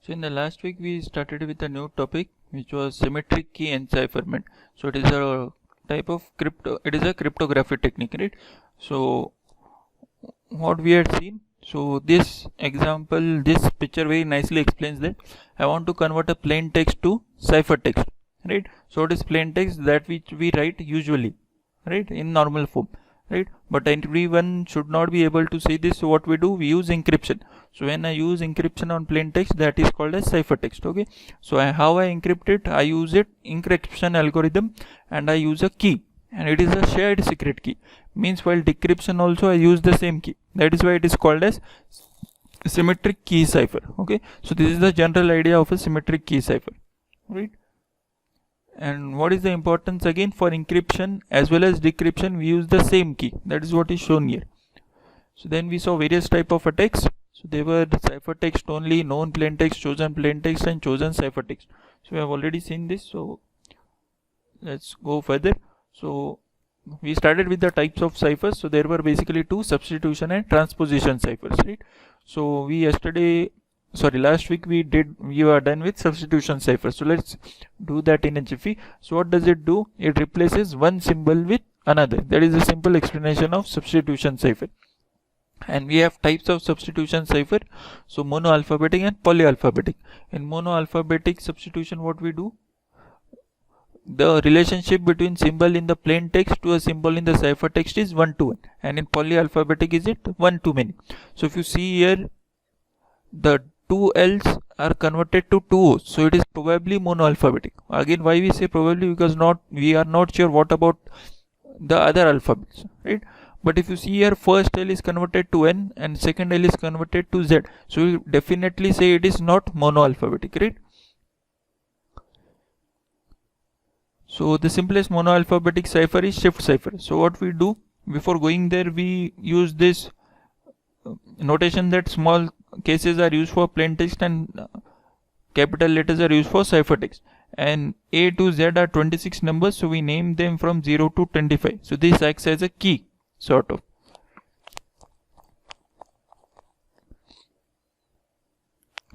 So in the last week we started with a new topic which was symmetric key encipherment. So it is a type of cryptography technique, right? So what we had seen, so this example, this picture very nicely explains that I want to convert a plain text to ciphertext, right? So it is plain text that which we write usually, right, in normal form, right? But everyone should not be able to see this. So what we do, we use encryption. So when I use encryption on plain text, that is called as ciphertext. Okay, so how I encrypt it, I use it encryption algorithm, and I use a key, and it is a shared secret key. Means while decryption also I use the same key. That is why it is called as symmetric key cipher. Okay, so this is the general idea of a symmetric key cipher, right? And what is the importance again? For encryption as well as decryption we use the same key. That is what is shown here. So then we saw various type of attacks. So they were ciphertext only, known plain text, chosen plain text, and chosen ciphertext. So we have already seen this, so let's go further. So we started with the types of ciphers. So there were basically two: substitution and transposition ciphers, right? So last week we were done with substitution cipher. So let's do that in a jiffy. So what does it do? It replaces one symbol with another. That is a simple explanation of substitution cipher. And we have types of substitution cipher. So monoalphabetic and polyalphabetic. In monoalphabetic substitution, what we do, the relationship between symbol in the plain text to a symbol in the ciphertext is 1-to-1, and in polyalphabetic is it 1-to-many. So if you see here, the two L's are converted to two O's, so it is probably monoalphabetic. Again, why we say probably? Because we are not sure what about the other alphabets, right? But if you see here, first L is converted to N and second L is converted to Z, so you definitely say it is not monoalphabetic, right? So the simplest monoalphabetic cipher is shift cipher. So what we do, before going there, we use this notation that small cases are used for plain text and capital letters are used for ciphertext. And A to Z are 26 numbers, so we name them from 0 to 25. So this acts as a key, sort of.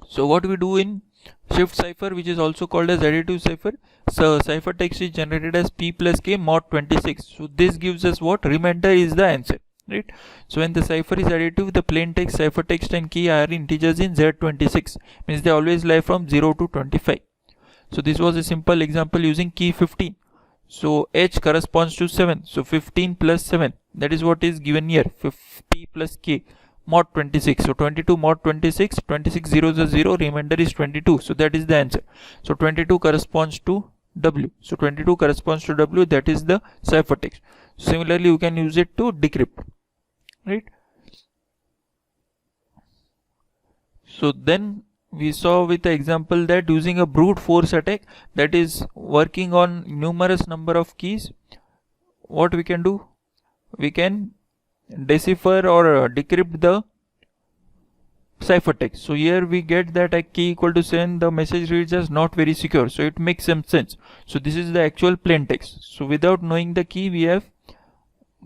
So what we do in shift cipher, which is also called as additive cipher, so ciphertext is generated as P plus K mod 26. So this gives us what? Remainder is the answer, right? So when the cipher is additive, the plain text, ciphertext and key are integers in Z26, means they always lie from 0 to 25. So this was a simple example using key 15. So H corresponds to 7, so 15 plus 7, that is what is given here, 50 plus K mod 26. So 22 mod 26, 26 zeros are 0, remainder is 22, so that is the answer. So 22 corresponds to W, so 22 corresponds to W, that is the ciphertext. Similarly, you can use it to decrypt, right? So then we saw with the example that using a brute force attack, that is working on numerous number of keys, what we can do, we can decipher or decrypt the ciphertext. So here we get that a key equal to 7, the message reads as not very secure, so it makes some sense. So this is the actual plain text. So without knowing the key, we have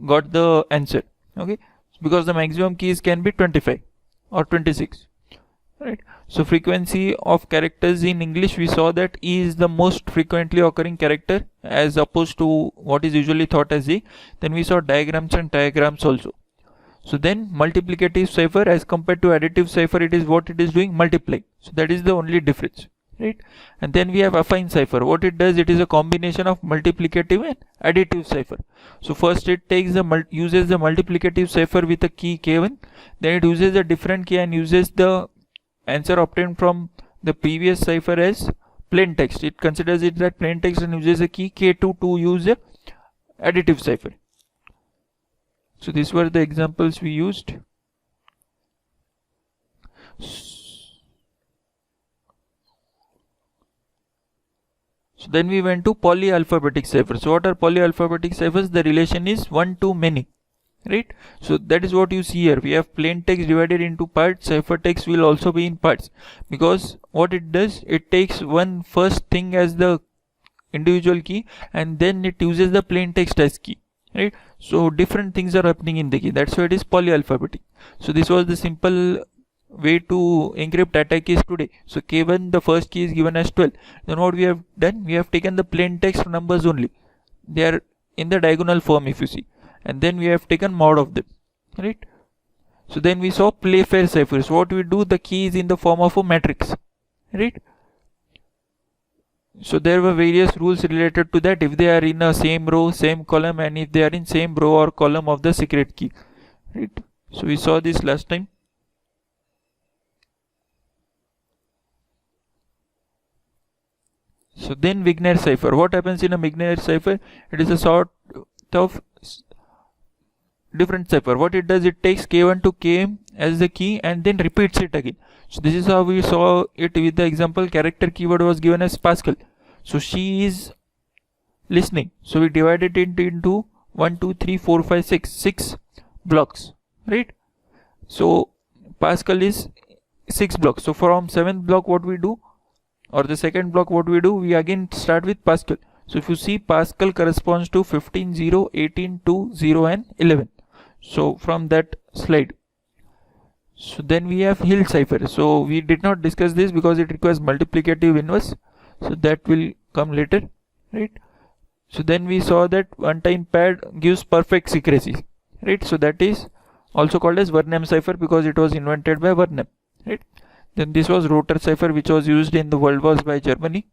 got the answer, okay, because the maximum keys can be 25 or 26, right? So frequency of characters in English, we saw that E is the most frequently occurring character as opposed to what is usually thought as E. Then we saw diagrams and trigrams also. So then multiplicative cipher as compared to additive cipher, it is what it is doing, multiplying. So that is the only difference, right? And then we have affine cipher. What it does, it is a combination of multiplicative and additive cipher. So first it takes uses the multiplicative cipher with a key K1, then it uses a different key and uses the answer obtained from the previous cipher as plain text. It considers it that plain text and uses a key K2 to use a additive cipher. So these were the examples we used. So then we went to polyalphabetic ciphers. So what are polyalphabetic ciphers? The relation is 1-to-many, right? So that is what you see here. We have plain text divided into parts. Ciphertext will also be in parts, because what it does, it takes one first thing as the individual key and then it uses the plain text as key, right? So different things are happening in the key, that's why it is polyalphabetic. So this was the simple way to encrypt attack keys today. So K1, the first key is given as 12. Then what we have done, we have taken the plain text numbers only. They are in the diagonal form if you see. And then we have taken mod of them, right? So then we saw Playfair ciphers. What we do, the key is in the form of a matrix, right? So there were various rules related to that, if they are in a same row, same column, and if they are in same row or column of the secret key, right? So we saw this last time. So then Wigner cipher. What happens in a Wigner cipher? It is a sort of different cipher. What it does, it takes K1 to Km as the key and then repeats it again. So this is how we saw it with the example. Character keyword was given as Pascal. So she is listening. So we divided it into 1, 2, 3, 4, 5, 6 blocks, right? So Pascal is 6 blocks. So from 7th block what we do, or the second block what we do, we again start with Pascal. So if you see, Pascal corresponds to 15, 0, 18, 2, 0 and 11. So from that slide. So then we have Hill cipher. So we did not discuss this because it requires multiplicative inverse. So that will come later, right? So then we saw that one-time pad gives perfect secrecy, right? So that is also called as Vernam cipher because it was invented by Vernam, right? Then this was Rotor cipher, which was used in the World Wars by Germany.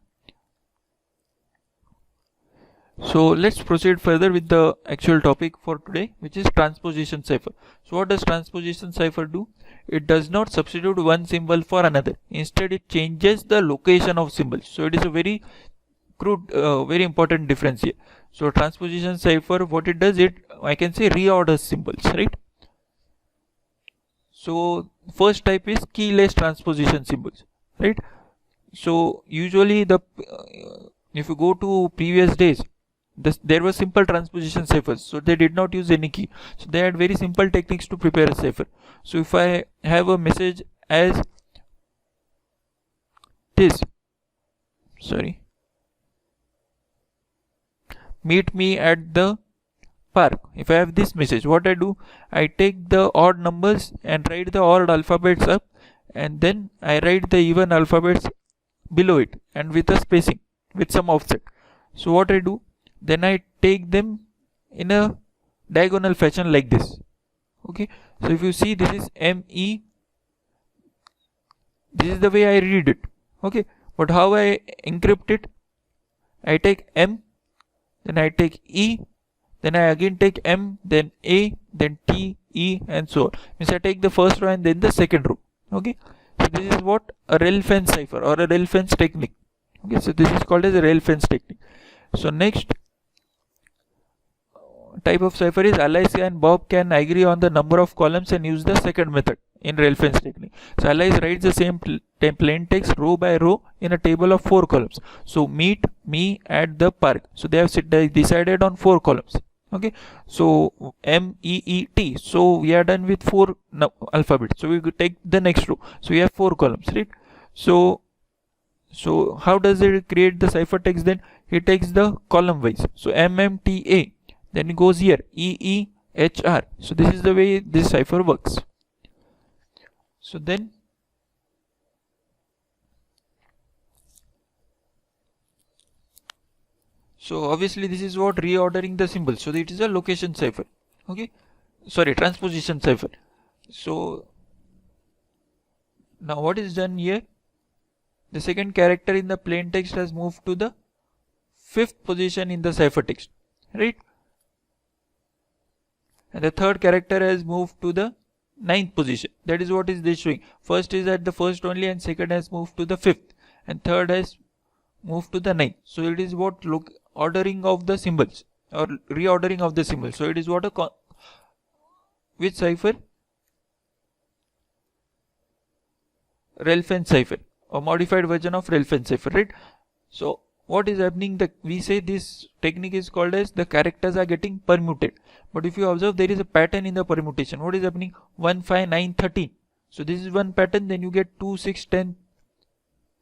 So let's proceed further with the actual topic for today, which is transposition cipher. So what does transposition cipher do? It does not substitute one symbol for another. Instead, it changes the location of symbols. So it is a very crude, very important difference here. So transposition cipher, what it does, it, I can say, reorders symbols, right? So first type is keyless transposition symbols, right? So usually if you go to previous days, there were simple transposition ciphers, so they did not use any key. So they had very simple techniques to prepare a cipher. So if I have a message as this, meet me at the park. If I have this message, what I do, I take the odd numbers and write the odd alphabets up, and then I write the even alphabets below it and with a spacing, with some offset. So what I do, then I take them in a diagonal fashion like this. Okay, so if you see, this is ME, this is the way I read it. Okay, but how I encrypt it, I take M, then I take E, then I again take M, then A, then T, E, and so on. Means I take the first row and then the second row. Okay, so this is what a rail fence cipher or a rail fence technique. Okay, so this is called as a rail fence technique. So next type of cipher is Alice and Bob can agree on the number of columns and use the second method in rail fence technique. So Alice writes the same plain text row by row in a table of 4 columns. So meet me at the park. So they have decided on 4 columns. Okay, so MEET. So we are done with 4 alphabets. So we take the next row. So we have 4 columns, right? So how does it create the ciphertext then? He takes the column wise. So MMTA. Then it goes here EEHR. So this is the way this cipher works. So then obviously this is what reordering the symbols. So it is a location cipher. Okay, sorry, transposition cipher. So now what is done here? The second character in the plain text has moved to the 5th position in the ciphertext, right? And the third character has moved to the 9th position. That is what is this showing. First is at the first only, and second has moved to the 5th, and third has moved to the 9th. So it is what ordering of the symbols or reordering of the symbols. So it is what which cipher? Rail fence cipher, or modified version of rail fence cipher, right? So what is happening, we say this technique is called as the characters are getting permuted. But if you observe, there is a pattern in the permutation. What is happening? 1, 5, 9, 13. So this is one pattern. Then you get 2, 6, 10,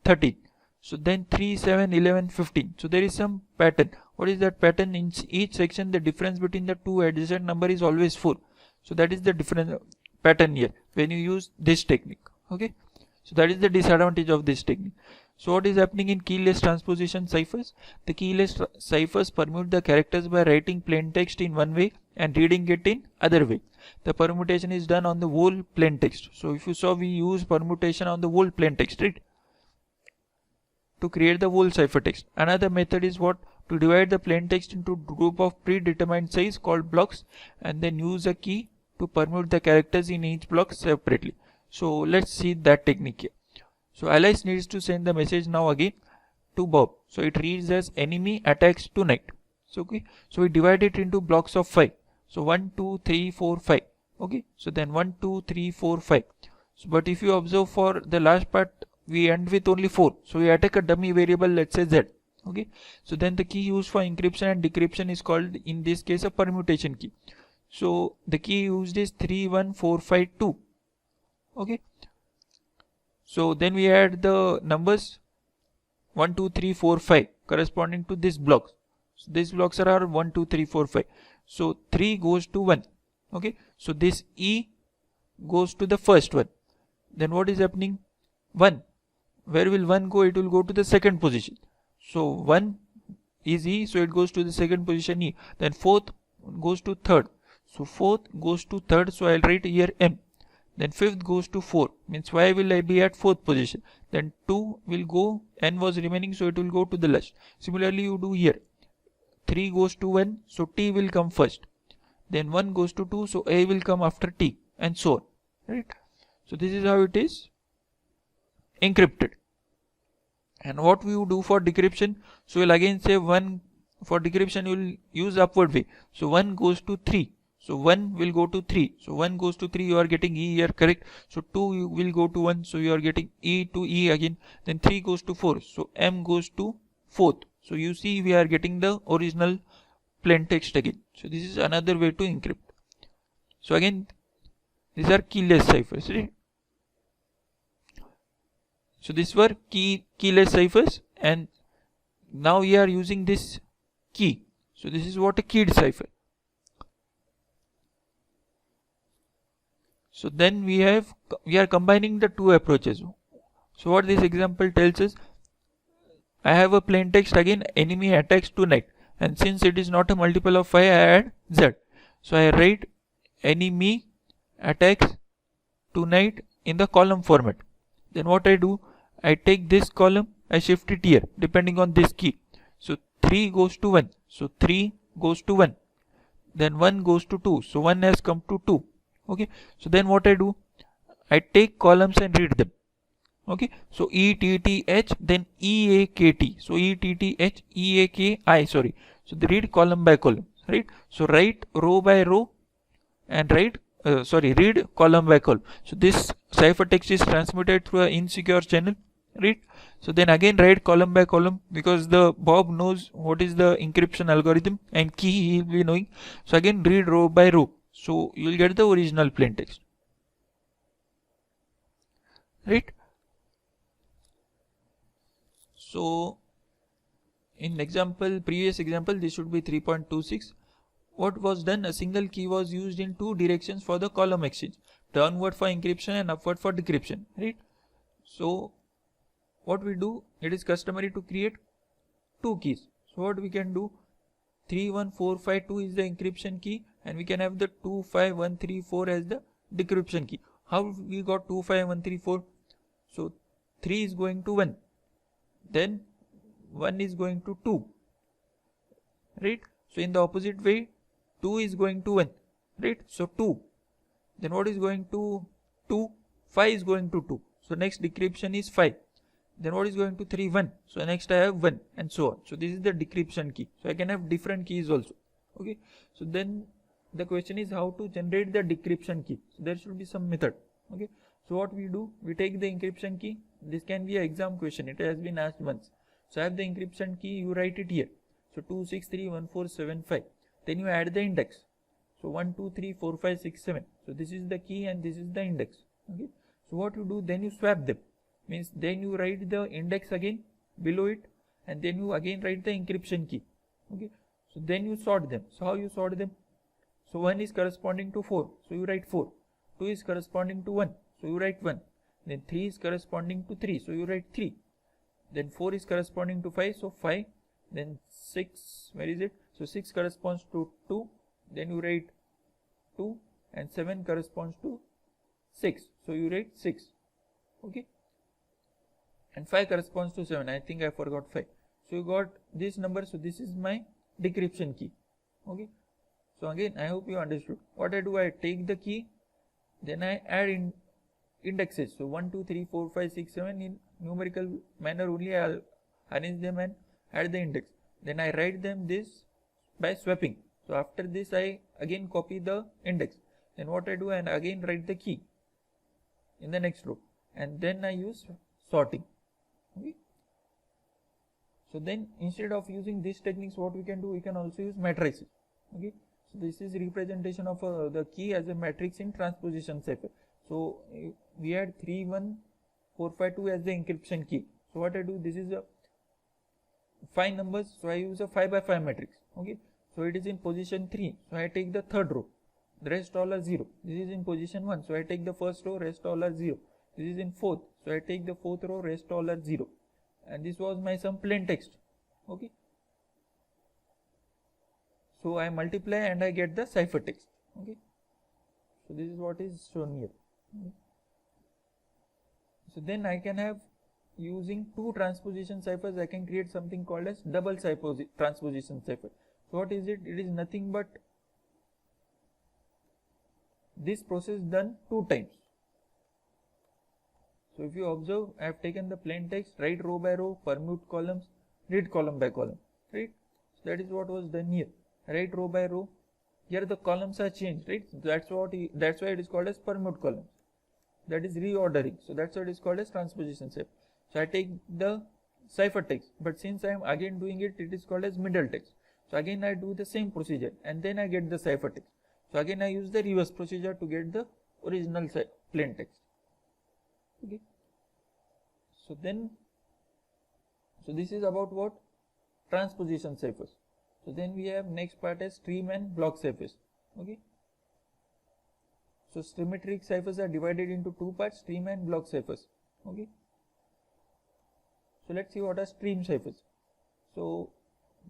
13. So then 3, 7, 11, 15. So there is some pattern. What is that pattern? In each section, the difference between the two adjacent number is always 4. So that is the different pattern here when you use this technique. Okay, so that is the disadvantage of this technique. So what is happening in keyless transposition ciphers? The keyless ciphers permute the characters by writing plain text in one way and reading it in other way. The permutation is done on the whole plain text. So if you saw, we use permutation on the whole plain text, right, to create the whole ciphertext. Another method is what? To divide the plain text into group of predetermined size called blocks and then use a key to permute the characters in each block separately. So let's see that technique here. So Alice needs to send the message now again to Bob. So it reads as enemy attacks tonight. So okay, so we divide it into blocks of 5. So 1, 2, 3, 4, 5. Okay, so then 1, 2, 3, 4, 5. So but if you observe, for the last part we end with only 4. So we attack a dummy variable, let's say Z. Okay, so then the key used for encryption and decryption is called, in this case, a permutation key. So the key used is 31452. Okay, so then we add the numbers 1, 2, 3, 4, 5 corresponding to this blocks. So these blocks are 1, 2, 3, 4, 5. So 3 goes to 1. Okay, so this E goes to the first one. Then what is happening? 1. Where will 1 go? It will go to the second position. So 1 is E, so it goes to the second position E. Then 4th goes to 3rd. So 4th goes to 3rd, so I'll write here M. Then 5th goes to 4, means why will I be at 4th position? Then 2 will go, N was remaining, so it will go to the last. Similarly you do here. 3 goes to 1, so T will come first. Then 1 goes to 2, so A will come after T, and so on. Right? So this is how it is encrypted. And what we will do for decryption? So we'll again say 1 for decryption, you will use upward way. So 1 goes to 3. So 1 will go to 3. So 1 goes to 3, you are getting E here, correct? So 2 will go to 1, so you are getting E to E again. Then 3 goes to 4, so M goes to 4th. So you see we are getting the original plain text again. So this is another way to encrypt. So again, these are keyless ciphers, right? So these were keyless ciphers, and now we are using this key. So this is what a keyed cipher. So then we are combining the two approaches. So what this example tells us, I have a plain text again, enemy attacks tonight, and since it is not a multiple of 5, I add Z. So I write enemy attacks tonight in the column format. Then what I do, I take this column, I shift it here depending on this key. So 3 goes to 1, so 3 goes to 1. Then 1 goes to 2, so 1 has come to 2. Okay, so then what I do, I take columns and read them. Okay, so ETTH, then EAKT, so ETTH, EAKI, sorry. So they read column by column, right? So write row by row and read column by column. So this ciphertext is transmitted through an insecure channel, right? So then again write column by column, because the Bob knows what is the encryption algorithm and key he will be knowing. So again read row by row. So you will get the original plain text, right? So in previous example, this should be 3.26. What was done? A single key was used in two directions for the column exchange, downward for encryption and upward for decryption, right? So what we do, it is customary to create two keys. So what we can do, 31452 is the encryption key, and we can have the 25134 as the decryption key. How we got 25134? So 3 is going to 1, then 1 is going to 2, right? So in the opposite way, 2 is going to 1, right? So 2, then what is going to 2? 5 is going to 2, so next decryption is 5. Then what is going to 3? 1. So next I have 1, and so on. So this is the decryption key. So I can have different keys also. Okay. So then the question is how to generate the decryption key. So there should be some method. Okay. So what we do, we take the encryption key. This can be an exam question. It has been asked once. So I have the encryption key. You write it here. So 2631475. Then you add the index. So 1, 2, 3, 4, 5, 6, 7. So this is the key and this is the index. Okay. So what you do, then you swap them. Means then you write the index again below it, and then you again write the encryption key. Okay, so then you sort them. So how you sort them? So 1 is corresponding to 4, so you write 4. 2 is corresponding to 1, so you write 1. then 3 is corresponding to 3, so you write 3, then 4 is corresponding to 5, so 5, then 6, where is it, so 6 corresponds to 2, then you write 2, and 7 corresponds to 6, so you write 6, okay, and 5 corresponds to 7, I think I forgot 5, so you got this number, so this is my decryption key, okay. So again, I hope you understood. What I do, I take the key, then I add in indexes, so 1 2 3 4 5 6 7 in numerical manner only. I'll arrange them and add the index, then I write them this by swapping. So after this I again copy the index, then what I do, and again write the key in the next row, and then I use sorting, okay. So then instead of using these techniques, what we can do, we can also use matrices, okay. So this is representation of the key as a matrix in transposition cipher. So we had 3 1 4 5 2 as the encryption key. So what I do, this is a 5 numbers, so I use a 5 by 5 matrix, okay. So it is in position 3, so I take the third row, the rest all are 0. This is in position 1, so I take the first row, rest all are 0. This is in fourth, so I take the fourth row, rest all are 0, and this was my some plain text, okay. So I multiply and I get the cipher text, okay. So this is what is shown here, okay? So then I can have, using 2 transposition ciphers, I can create something called as double transposition cipher. So what is it? It is nothing but this process done 2 times. So if you observe, I have taken the plain text, write row by row, permute columns, read column by column, right. So that is what was done here. Write row by row. Here the columns are changed, right. That's why it is called as permute columns. That is reordering. So that's why it is called as transposition cipher. So I take the cipher text, but since I am again doing it, it is called as middle text. So again I do the same procedure, and then I get the cipher text. So again I use the reverse procedure to get the original plain text, okay. So then, so this is about what? Transposition ciphers. So then we have next part as stream and block ciphers, okay. So symmetric ciphers are divided into 2 parts, stream and block ciphers, okay. So let's see what are stream ciphers. So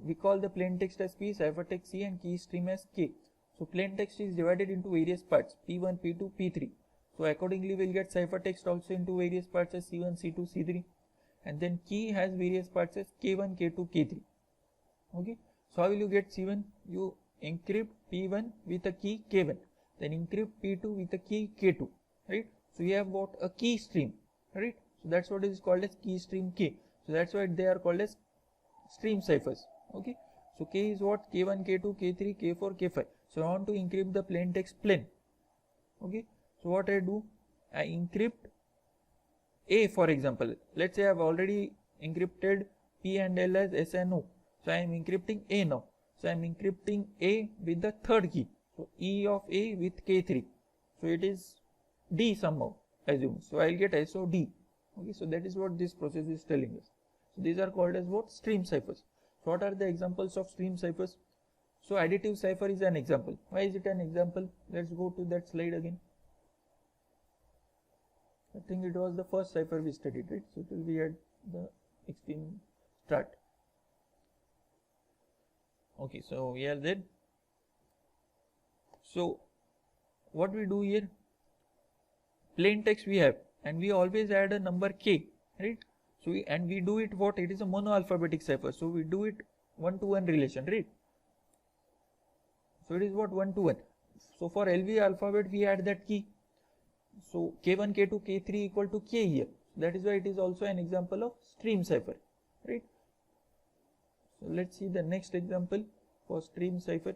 we call the plain text as P, ciphertext C, and key stream as K. So plain text is divided into various parts, P1, P2, P3. So accordingly we'll get ciphertext also into various parts as C1, C2, C3, and then key has various parts as K1, K2, K3, okay. So how will you get C1? You encrypt P1 with a key K1, then encrypt P2 with a key K2, right. So you have got a key stream, right. So that's what is called as key stream K. So that's why they are called as stream ciphers, okay. So K is what? K1, K2, K3, K4, K5. So I want to encrypt the plain text plain, okay. So what I do, I encrypt A, for example. Let's say I have already encrypted P and L as S and O. So I am encrypting A now. So I am encrypting A with the third key. So E of A with K3. So it is D somehow, assume. So I will get SOD. Okay, so that is what this process is telling us. So these are called as what? Stream ciphers. So what are the examples of stream ciphers? So additive cipher is an example. Why is it an example? Let's go to that slide again. I think it was the first cipher we studied, right? So it will be at the extreme start. Okay, so we are there. So what we do here, plain text we have, and we always add a number K, right? So we do it what? It is a mono-alphabetic cipher. So we do it 1-to-1 relation, right? So it is what? 1-to-1. So for LV alphabet we add that key. So K1, K2, K3 equal to K here. That is why it is also an example of stream cipher, right? So let's see the next example for stream cipher.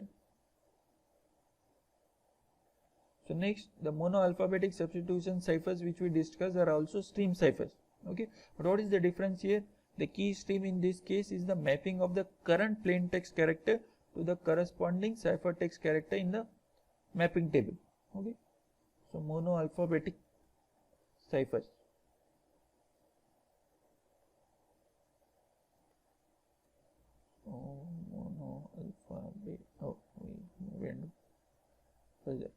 So next, the mono-alphabetic substitution ciphers which we discussed are also stream ciphers, okay. But what is the difference here? The key stream in this case is the mapping of the current plain text character to the corresponding ciphertext character in the mapping table, okay. So mono-alphabetic ciphers. Oh, mono-alphabet. Oh, we went further.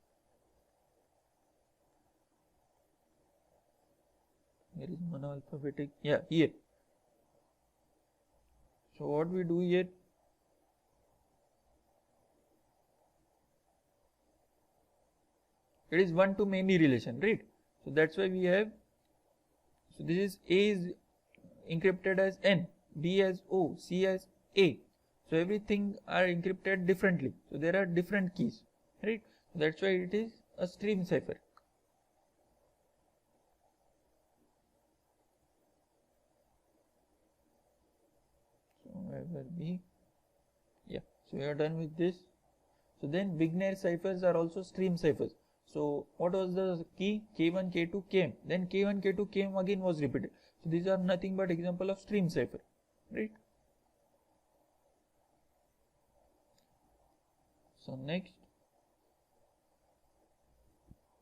alphabetic, yeah, here. So what we do here, it is one to many relation, right? So that's why we have, so this is A is encrypted as N, B as O, C as A. So everything are encrypted differently. So there are different keys, right? So that's why it is a stream cipher. So where be, yeah. So we are done with this. So then Wigner ciphers are also stream ciphers. So what was the key? K1, K2, Km. Then K1, K2, Km again was repeated. So these are nothing but example of stream cipher, right? So next,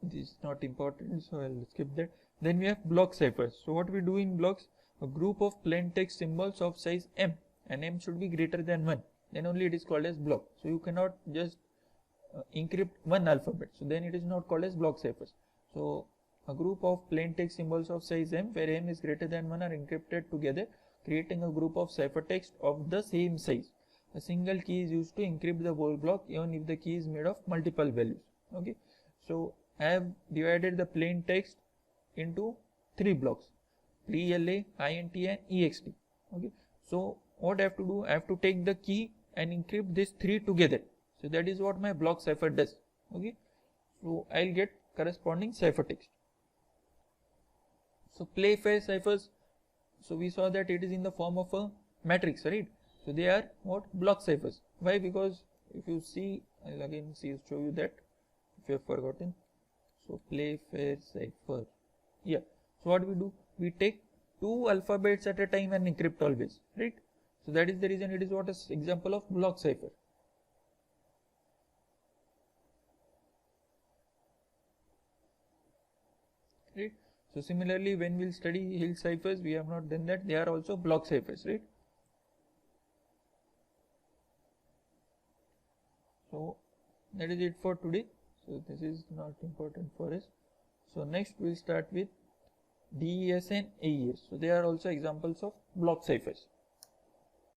this is not important, so I'll skip that. Then we have block ciphers. So what we do in blocks, a group of plain text symbols of size M, and M should be greater than 1. Then only it is called as block. So you cannot just encrypt one alphabet. So then it is not called as block ciphers. So a group of plain text symbols of size M, where M is greater than 1, are encrypted together, creating a group of ciphertext of the same size. A single key is used to encrypt the whole block, even if the key is made of multiple values. Okay. So I have divided the plain text into 3 blocks: PLA, INT and EXT. Okay. So what I have to do, I have to take the key and encrypt these 3 together. So that is what my block cipher does. Okay. So I'll get corresponding ciphertext. So Playfair ciphers, so we saw that it is in the form of a matrix, right? So they are what? Block ciphers. Why? Because if you see, I'll again show you that if you have forgotten. So Playfair cipher. Yeah. So what we do? We take 2 alphabets at a time and encrypt always, right? So that is the reason it is what is example of block cipher. Right. So similarly, when we'll study Hill ciphers, we have not done that. They are also block ciphers, right? So that is it for today. So this is not important for us. So next we'll start with DES and AES. So they are also examples of block ciphers.